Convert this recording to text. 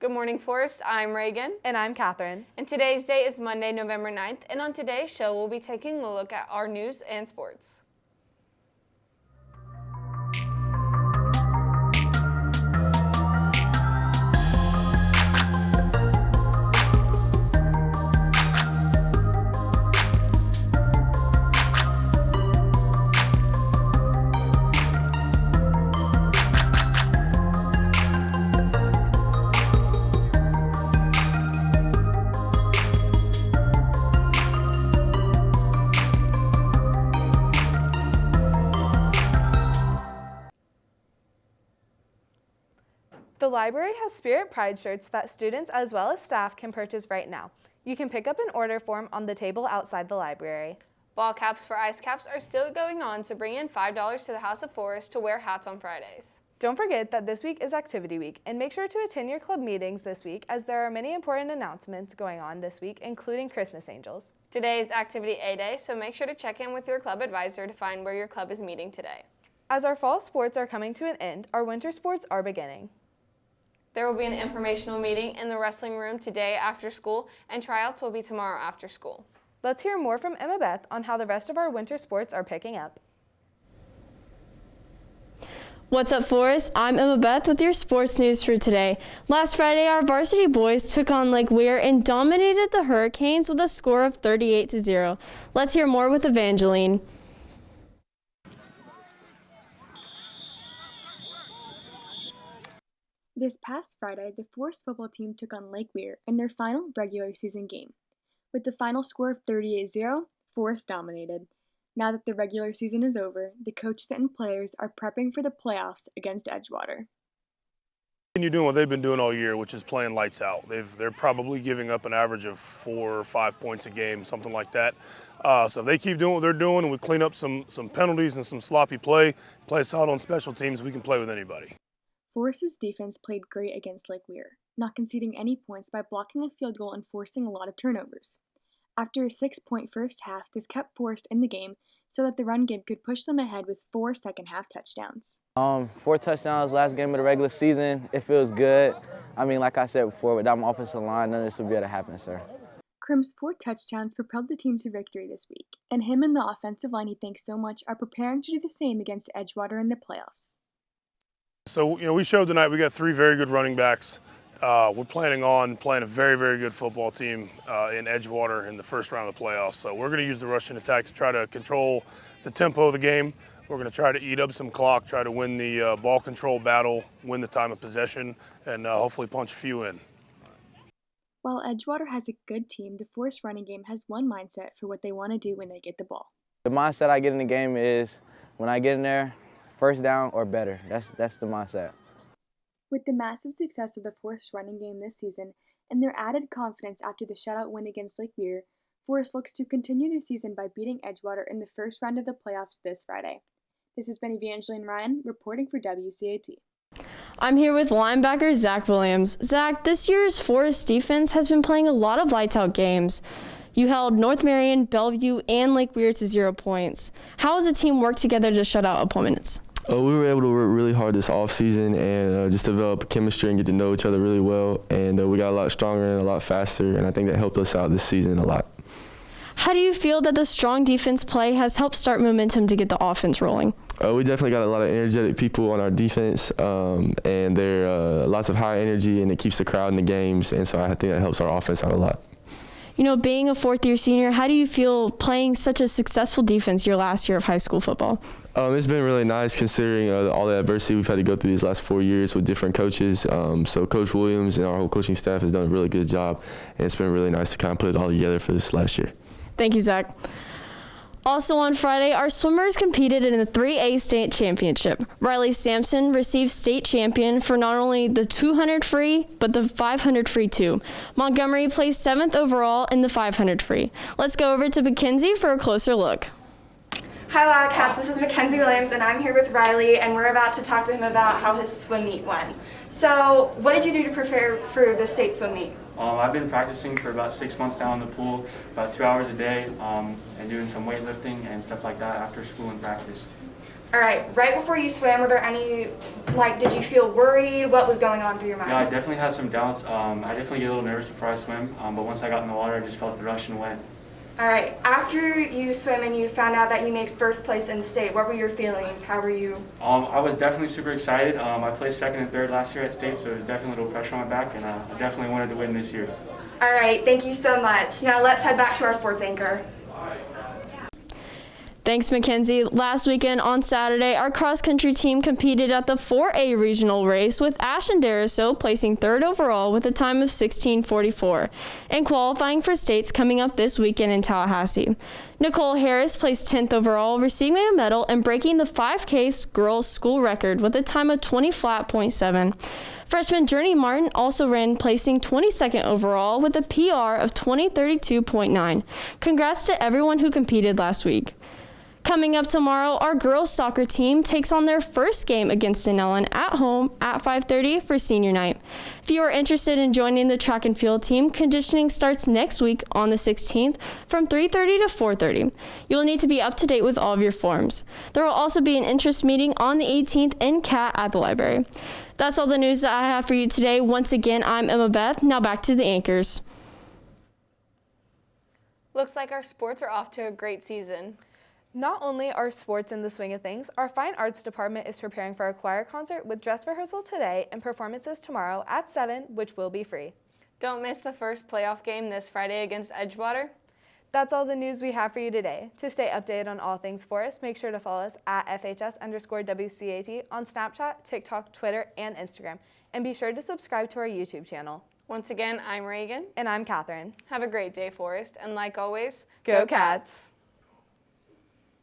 Good morning, Forest. I'm Reagan. And I'm Catherine. And today's date is Monday, November 9th. And on today's show, we'll be taking a look at our news and sports. The library has Spirit Pride shirts that students as well as staff can purchase right now. You can pick up an order form on the table outside the library. Ball caps for ice caps are still going on, so bring in $5 to the House of Forest to wear hats on Fridays. Don't forget that this week is Activity Week, and make sure to attend your club meetings this week as there are many important announcements going on this week, including Christmas Angels. Today is Activity A Day, so make sure to check in with your club advisor to find where your club is meeting today. As our fall sports are coming to an end, our winter sports are beginning. There will be an informational meeting in the wrestling room today after school, and tryouts will be tomorrow after school. Let's hear more from Emma Beth on how the rest of our winter sports are picking up. What's up, Forest? I'm Emma Beth with your sports news for today. Last Friday, our varsity boys took on Lake Weir and dominated the Hurricanes with a score of 38-0. Let's hear more with Evangeline. This past Friday, the Forest football team took on Lake Weir in their final regular season game. With the final score of 38-0, Forest dominated. Now that the regular season is over, the coaches and players are prepping for the playoffs against Edgewater. You're doing what they've been doing all year, which is playing lights out. They're probably giving up an average of 4 or 5 points a game, something like that. So if they keep doing what they're doing and we clean up some penalties and some sloppy play us out on special teams, we can play with anybody. Forest's defense played great against Lake Weir, not conceding any points by blocking a field goal and forcing a lot of turnovers. After a 6-point first half, this kept Forest in the game so that the run game could push them ahead with 4 second-half touchdowns. 4 touchdowns last game of the regular season. It feels good. I mean, like I said before, without my offensive line, none of this would be able to happen, sir. Crim's 4 touchdowns propelled the team to victory this week, and him and the offensive line he thanks so much are preparing to do the same against Edgewater in the playoffs. So, we showed tonight we got 3 very good running backs. We're planning on playing a very, very good football team in Edgewater in the first round of the playoffs. So we're going to use the rushing attack to try to control the tempo of the game. We're going to try to eat up some clock, try to win the ball control battle, win the time of possession, and hopefully punch a few in. While Edgewater has a good team, the Forest running game has one mindset for what they want to do when they get the ball. The mindset I get in the game is when I get in there, first down or better. That's the mindset. With the massive success of the Forest running game this season and their added confidence after the shutout win against Lake Weir, Forest looks to continue their season by beating Edgewater in the first round of the playoffs this Friday. This has been Evangeline Ryan reporting for WCAT. I'm here with linebacker Zack Williams. Zack, this year's Forest defense has been playing a lot of lights-out games. You held North Marion, Bellevue, and Lake Weir to 0 points. How has the team worked together to shut out opponents? We were able to work really hard this offseason and just develop chemistry and get to know each other really well. And we got a lot stronger and a lot faster, and I think that helped us out this season a lot. How do you feel that the strong defense play has helped start momentum to get the offense rolling? We definitely got a lot of energetic people on our defense, and they're lots of high energy, and it keeps the crowd in the games, and so I think that helps our offense out a lot. Being a fourth-year senior, how do you feel playing such a successful defense your last year of high school football? It's been really nice considering all the adversity we've had to go through these last 4 years with different coaches. So Coach Williams and our whole coaching staff has done a really good job, and it's been really nice to kind of put it all together for this last year. Thank you, Zack. Also on Friday, our swimmers competed in the 3A state championship. Riley Sampson received state champion for not only the 200 free, but the 500 free too. Montgomery placed 7th overall in the 500 free. Let's go over to Mackenzie for a closer look. Hi Wildcats, this is Mackenzie Williams and I'm here with Riley and we're about to talk to him about how his swim meet went. So what did you do to prepare for the state swim meet? I've been practicing for about 6 months now in the pool, about 2 hours a day, and doing some weightlifting and stuff like that after school and practice. All right, right before you swam, were there any, did you feel worried? What was going on through your mind? Yeah, I definitely had some doubts. I definitely get a little nervous before I swim, but once I got in the water, I just felt the rush and went. All right, after you swim and you found out that you made first place in state, what were your feelings? How were you? I was definitely super excited. I placed second and third last year at state, so it was definitely a little pressure on my back, and I definitely wanted to win this year. All right, thank you so much. Now let's head back to our sports anchor. Thanks, Mackenzie. Last weekend on Saturday, our cross-country team competed at the 4A regional race with Ashton Daraso placing third overall with a time of 16:44 and qualifying for states coming up this weekend in Tallahassee. Nicole Harris placed 10th overall, receiving a medal and breaking the 5K girls school record with a time of 20.7. Freshman Journey Martin also ran, placing 22nd overall with a PR of 20:32.9. Congrats to everyone who competed last week. Coming up tomorrow, our girls soccer team takes on their first game against Denellen at home at 5:30 for senior night. If you are interested in joining the track and field team, conditioning starts next week on the 16th from 3:30 to 4:30. You will need to be up to date with all of your forms. There will also be an interest meeting on the 18th in CAT at the library. That's all the news that I have for you today. Once again, I'm Emma Beth. Now back to the anchors. Looks like our sports are off to a great season. Not only are sports in the swing of things, our fine arts department is preparing for a choir concert with dress rehearsal today and performances tomorrow at 7, which will be free. Don't miss the first playoff game this Friday against Edgewater. That's all the news we have for you today. To stay updated on all things Forest, make sure to follow us at FHS_WCAT on Snapchat, TikTok, Twitter, and Instagram. And be sure to subscribe to our YouTube channel. Once again, I'm Reagan. And I'm Catherine. Have a great day, Forest. And like always, Go Cats!